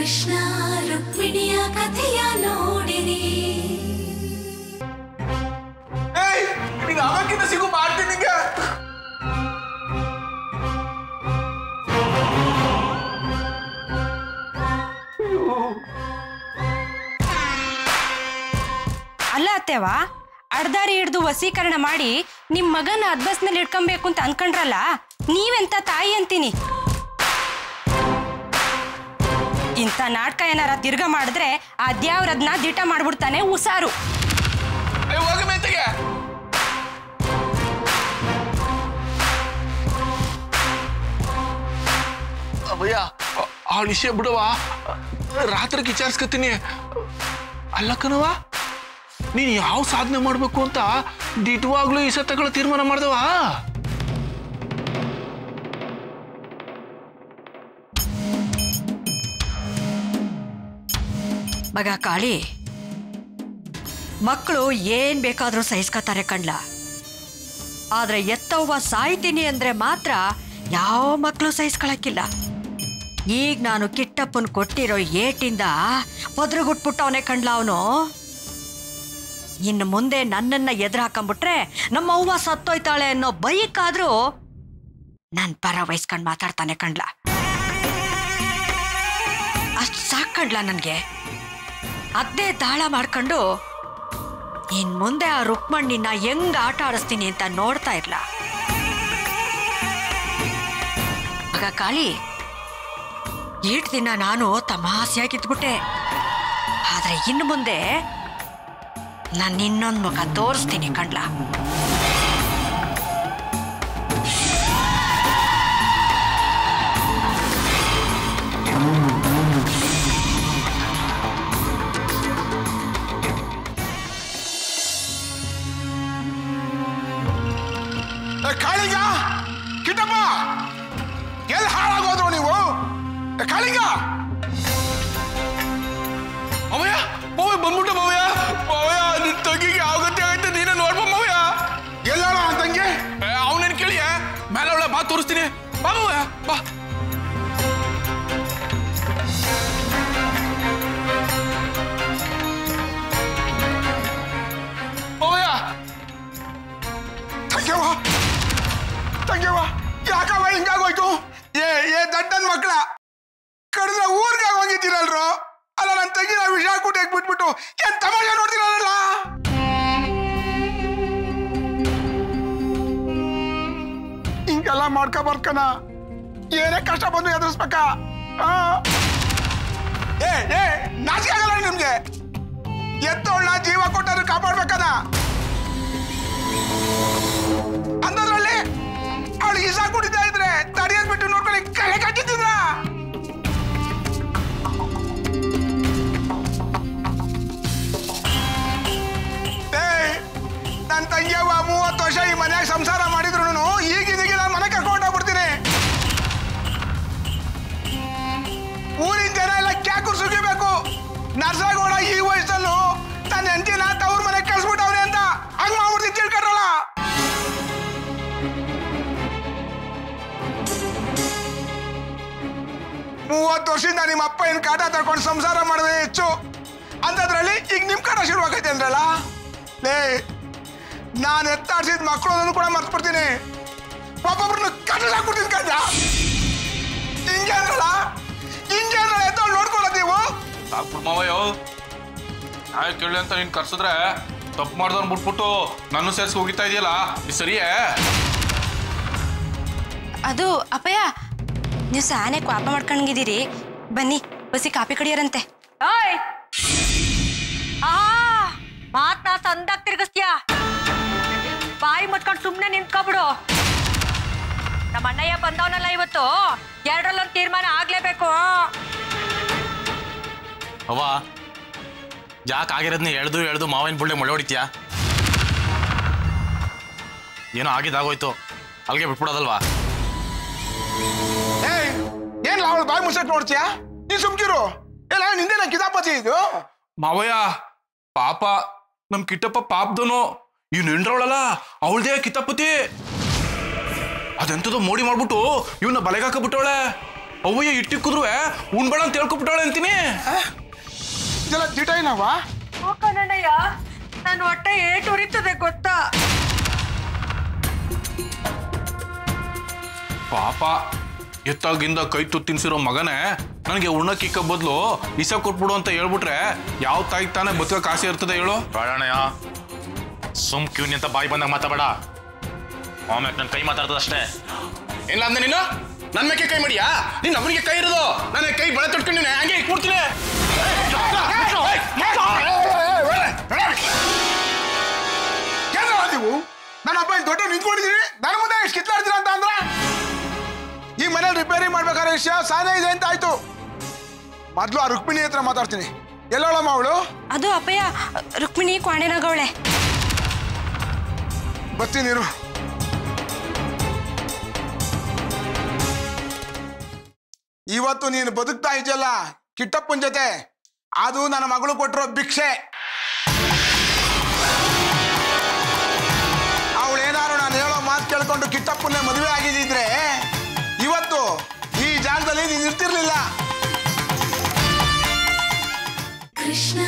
ಕೃಷ್ಣ ರುಕ್ಮಿಣಿಯ ಕಥೆಯ ನೋಡಿರಿ. ಅವಕ್ಕಿಂತ ಸಿಗು ಮಾಡ್ತೀನಿ ನಿಂಗೆ. ಅಲ್ಲ ಅತ್ತೆವ, ಅಡ್ದಾರಿ ಹಿಡ್ದು ವಸೀಕರಣ ಮಾಡಿ ನಿಮ್ ಮಗನ ಅದ್ಬಸ್ನಲ್ಲಿ ಇಟ್ಕೊಬೇಕು ಅಂತ ಅನ್ಕೊಂಡ್ರಲ್ಲ, ನೀವೆಂತ ತಾಯಿ ಅಂತೀನಿ. ಇಂಥ ನಾಟಕ ಏನಾರ ತಿರ್ಗ ಮಾಡಿದ್ರೆ ಅದ್ಯಾವ್ರದ್ನ ದಿಟ ಮಾಡ್ಬಿಡ್ತಾನೆ ಹುಷಾರು. ಅವಯ್ಯ ಆ ವಿಷಯ ಬಿಡುವ, ರಾತ್ರಿ ವಿಚಾರಿಸ್ಕತೀನಿ. ಅಲ್ಲ ಕಣವ, ನೀನ್ ಯಾವ ಸಾಧನೆ ಮಾಡ್ಬೇಕು ಅಂತ ದಿಟ್ವಾಗ್ಲೂ ಈ ಸತ್ತಗಳ ತೀರ್ಮಾನ ಮಾಡ್ದವ? ಮಗ ಕಾಳಿ, ಮಕ್ಕಳು ಏನ್ ಬೇಕಾದ್ರೂ ಸಹಿಸ್ಕೊತಾರೆ ಕಣ್ಲ. ಆದ್ರೆ ಎತ್ತವ್ವ ಸಾಯ್ತೀನಿ ಅಂದ್ರೆ ಮಾತ್ರ ಯಾವ ಮಕ್ಕಳು ಸಹಿಸ್ಕೊಳಕ್ಕಿಲ್ಲ. ಈಗ ನಾನು ಕಿಟ್ಟಪ್ಪನ್ ಕೊಟ್ಟಿರೋ ಏಟಿಂದ ಪದ್ರಗುಟ್ಬಿಟ್ಟವನೇ ಕಣ್ಲ ಅವನು. ಇನ್ನು ಮುಂದೆ ನನ್ನನ್ನ ಎದುರು ಹಾಕೊಂಡ್ಬಿಟ್ರೆ ನಮ್ಮ ಅವ್ವ ಸತ್ತೋಯ್ತಾಳೆ ಅನ್ನೋ ಬೈಕಾದ್ರೂ ನನ್ನ ಪರ ವಹಿಸ್ಕೊಂಡು ಮಾತಾಡ್ತಾನೆ ಕಣ್ಲ. ಅಷ್ಟು ಸಾಕಂಡ್ಲ ನನಗೆ. ಅದೇ ದಾಳ ಮಾಡ್ಕೊಂಡು ಇನ್ ಮುಂದೆ ಆ ರುಕ್ಮಣ್ಣಿನ ಹೆಂಗ್ ಆಟ ಆಡಿಸ್ತೀನಿ ಅಂತ ನೋಡ್ತಾ ಇರ್ಲ. ಆಗ ಕಾಳಿ, ಈಟ್ ದಿನ ನಾನು ತಮಾಷೆಯಾಗಿದ್ಬಿಟ್ಟೆ. ಆದ್ರೆ ಇನ್ನು ಮುಂದೆ ನಾನು ಇನ್ನೊಂದು ಮುಖ ತೋರಿಸ್ತೀನಿ ಕಣ್ಲ. ಕಾಳಿಂಗ, ಕಿಟ್ಟಪ್ಪ, ಎಲ್ಲಿ ಹಾಳಾಗೋದ್ರು ನೀವು? ಕಾಳಿಂಗ, ಅವಯ್ಯ ಬಾವಯ್ಯ ಬಂದ್ಬಿಟ್ಟು ಬಾವಯ್ಯ. ಬಾವಯ್ಯ, ನಿನ್ ತಂಗಿಗೆ ಯಾವ ಗತಿ ಆಗೈತೆ ನೀನೇ ನೋಡ್ಬ ಬಾವಯ್ಯ. ಎಲ್ಲಾಳ ತಂಗಿ? ಅವನೇನು ಕೇಳಿಯ ಮೇಲೆ ಅವಳ ಬಾ ತೋರಿಸ್ತೀನಿ. ಬಾ ಬಾವಯ್ಯ ಬಾ. ಬಾವಯ್ಯ, ತಂಗ್ಯವ್ವ ತಂಗ್ಯವ್ವ, ಯಾಕವ್ವ ಹಿಂಗಾಗೋಯ್ತು? ಏ ದಡ್ಡನ್ ಮಕ್ಳ ಕಡಿದ್ರೆ ಊರ್ಗೆ ಹೋಗಿದ್ದೀರಲ್ರು. ಅಲ್ಲ ನನ್ನ ತಂಗಿನ ವಿಷ ಕೂಟಕ್ಕೆ ಬಿಟ್ಬಿಟ್ಟು ಏನ್ ತಮಾಷೆ ನೋಡ್ತೀರಲ್ಲ? ಹಿಂಗೆಲ್ಲ ಮಾಡ್ಕೊಬರ್ಕನ ಏನೇ ಕಷ್ಟ ಬಂದು ಎದುರಿಸ್ಬೇಕ? ಏ ನಾಚಿಕೆ ಆಗಲ್ಲ ನಿಮ್ಗೆ? ಎತ್ತೋಳ್ನ ಜೀವ ಕೊಟ್ಟರು ಕಾಪಾಡ್ಬೇಕದ. ಅಂದ್ರಲ್ಲಿ ಅವಳು ಇಸ ಕುಡಿತಾ ಇದ್ರೆ ತಡಿಯೋದ್ ಬಿಟ್ಟು ನೋಡ್ಕೊಳ್ಳಿ ಕಳೆ ಕಟ್ಟಿದ್ರ. ನನ್ನ ತಂಗಿಯವ್ವ 30 ವರ್ಷ ಈ ಮನ್ಯಾಗ ಸಂಸಾರ ಮಾಡಿದ್ರು ಈಗಿದೀಗ ನಾನು ಮನೆ ಕರ್ಕೊಂಡು ಹೋಗ್ಬಿಡ್ತೀನಿ. ಊರಿನ ಜನ ಎಲ್ಲ ಕ್ಯಾಕುರ್ ಸುಗಿಬೇಕು. ನರ್ಸಗೋಡ ಈ ವಯಸ್ಸಲ್ಲೂ ತನ್ನ ಹೆಂಡತಿನ ತವ್ರ ಮನೆಗೆ ಕಳ್ಸ್ಬಿಟ್ಟವ್ರೆ ಅಂತ ಹಂಗ್ ಮಾಡ್ಬಿಡ್ತೀನಿ ತಿಳ್ಕೊಂಡ್ರಲ್ಲ. ಮೂವತ್ತು ವರ್ಷದಿಂದ ನಿಮ್ಮ ಅಪ್ಪ ಏನ್ ಕಾಟ ತಡ್ಕೊಂಡು ಸಂಸಾರ ಮಾಡೋದೇ ಹೆಚ್ಚು ಅಂತದ್ರಲ್ಲಿ ಈಗ ನಿಮ್ ಕಾಟ ಶುರುವಾಗೈತೆ ಅಂದ್ರಲ್ಲ. ಲೇ, ನಾನು ಎತ್ತಾಡ್ಸಿದ ಮಕ್ಕಳು ಅದನ್ನು ಕೂಡ ಮರ್ತ್ಬಿಡ್ತೀನಿ. ಒಬ್ಬೊಬ್ರನ್ನ ಕಟ್ಟಲಾಕ್ಬಿಡ್ತೀನಿ ಕಂಡ. ಹಿಂಗೆ ಅಂದ್ರಲ್ಲ, ಹಿಂಗೆ ಅಂದ್ರೆ ಎತ್ತೋಳು ನೋಡ್ಕೊಳ್ಳೋದು ನೀವು. ಮಾವಯ್ಯೋ, ನಾಳೆ ಕೇಳಿ ಅಂತ ನೀನ್ ಕರ್ಸಿದ್ರೆ ತಪ್ಪು ಮಾಡ್ದವ್ನು ಬಿಟ್ಬಿಟ್ಟು ನಾನು ಸೇರಿಸಿ ಹೋಗಿತಾ ಇದೆಯಲ್ಲ, ಇದು ಸರಿಯೇ? ಅದು ಅಪ್ಪಯ್ಯ, ನೀವು ಸಾನೆ ಕೋಪ ಮಾಡ್ಕೊಂಡಿದ್ದೀರಿ. ಬನ್ನಿ ಬಸಿ ಕಾಪಿ ಕಡಿಯರಂತೆ. ಓಯ್, ಮಾತ್ನಾ ಸಂದಾಗ ತಿರ್ಗಿಸ್ತೀಯಾ? ಬಾಯಿ ಮುಚ್ಕೊಂಡು ಸುಮ್ಮನೆ ನಿಂತ್ಕೊಬಿಡು. ನಮ್ಮ ಅಣ್ಣಯ್ಯ ಬಂದವನಲ್ಲ ಇವತ್ತು, ಎರಡರಲ್ಲೊಂದು ತೀರ್ಮಾನ ಆಗ್ಲೇಬೇಕು. ಅವ್ವ, ಯಾಕೆ ಆಗಿರೋದನ್ನ ಎಳ್ದು ಮಾವಿನ ಬುಳ್ಳೆ ಮೊಳೆ ಹೊಡಿತೀಯಾ? ಏನೋ ಆಗಿದ್ದಾಗೋಯ್ತು, ಅಲ್ಲಿಗೆ ಬಿಟ್ಬಿಡೋದಲ್ವಾ? ಏನ್ ಅವಳು ಬಾಯಿ ಮುಚ್ಚಕ್ ನೋಡ್ತೀಯಾ? ನೀ ಸುಮ್ಕಿರು. ಎಲ್ಲ ನಿಂದೇನ ಕಿತಾಪತಿ ಇದು? ಮಾವಯ್ಯ, ಪಾಪ ನಮ್ ಕಿಟ್ಟಪ್ಪ ಪಾಪದನು. ಇವ್ ನಿಂಡ್ರವಳಲ್ಲ, ಅವಳದೇ ಕಿತಾಪತಿ. ಅದೆಂತದೋ ಮೋಡಿ ಮಾಡ್ಬಿಟ್ಟು ಇವನ್ನ ಬಲೆಗಾಕಬಿಟ್ಟವಳೆ. ಅವ್ವಯ್ಯ ಇಟ್ಟಿಕ್ಕಿದ್ರು ಉಣ್ಬೇಡ ಅಂತ ಹೇಳ್ಕೊಬಿಟ್ಟಾಳೆ ಅಂತೀನಿ. ಇದೆಲ್ಲ ದಿಟ ಏನವ್ವ? ಕಣಯ್ಯ, ನನ್ನ ಹೊಟ್ಟೆ ಏಟು ಉರಿತದೆ ಗೊತ್ತಾ? ಪಾಪ ಎತ್ತಾಗಿಂದ ಕೈ ತುತ್ತಿನ್ಸಿರೋ ಮಗನೇ ನನಗೆ ಉಣ್ಣಕ್ಕಿಕ್ಕ ಬದಲು ಇಸ ಕೊಟ್ಬಿಡು ಅಂತ ಹೇಳ್ಬಿಟ್ರೆ ಯಾವ ತಾಯಿಗೆ ತಾನೇ ಬದುಕ ಕಾಸೆ ಇರ್ತದೆ ಹೇಳು? ಬೇಡಣಯ್ಯ, ಸುಮ್ ಕ್ಯೂನಿ ಅಂತ ಬಾಯಿ ಬಂದಾಗ ಮಾತಾಬೇಡ. ಆಮ್ಯಾಗ ನನ್ನ ಕೈ ಮಾತಾಡ್ತದಷ್ಟೇ. ಇಲ್ಲ ಅಂದೆ ನೀನು ನನ್ನ ಮೇಕೆ ಕೈ ಮಾಡಿಯಾ? ನೀನ್ ಅವನಿಗೆ ಕೈ ಇರೋದು, ನನ್ನ ಕೈ ಬಳೆ ತೊಟ್ಕೊಂಡಿನಿ, ಹಂಗೆ ಇಟ್ಬಿಡ್ತೀನಿ. ನೀವು ನನ್ನ ಅಪ್ಪ ಇಲ್ಲಿ ದೊಡ್ಡ ನಿಂತ್ಕೊಂಡಿದ್ದೀರಿ, ನನ್ನ ಮುಂದೆ ಎಷ್ಟು ಕಿತ್ಲಾಡ್ತೀರ ಅಂತ ಅಂದ್ರ ಈ ಮನೇಲಿ ರಿಪೇರಿ ಮಾಡ್ಬೇಕಾದ್ರೆ ವಿಷಯ ಸಾನೇ ಇದೆ ಅಂತ ಆಯ್ತು. ಮೊದ್ಲು ಆ ರುಕ್ಮಿಣಿ ಹತ್ರ ಮಾತಾಡ್ತೀನಿ. ಎಲ್ಲೋಳಮ್ಮ ಅವಳು? ಅದು ಅಪ್ಪಯ್ಯ, ರುಕ್ಮಿಣಿ ಕ್ವಾಣೆನಾಗವಳೆ. ಬರ್ತೀನಿರು. ಇವತ್ತು ನೀನು ಬದುಕ್ತಾ ಇದೆಯಲ್ಲ ಕಿಟ್ಟಪ್ಪನ ಜೊತೆ, ಅದು ನನ್ನ ಮಗಳು ಕೊಟ್ಟಿರೋ ಭಿಕ್ಷೆ. ಅವಳೇನಾದ್ರು ನಾನು ಹೇಳೋ ಮಾತು ಕೇಳ್ಕೊಂಡು ಕಿಟ್ಟಪ್ಪನ್ನೇ ಮದುವೆ ಆಗಿದ್ದಿದ್ರೆ ಇವತ್ತು ಈ ಜಾಗದಲ್ಲಿ ನೀನು ಇರ್ತಿರ್ಲಿಲ್ಲ. ಕೃಷ್ಣ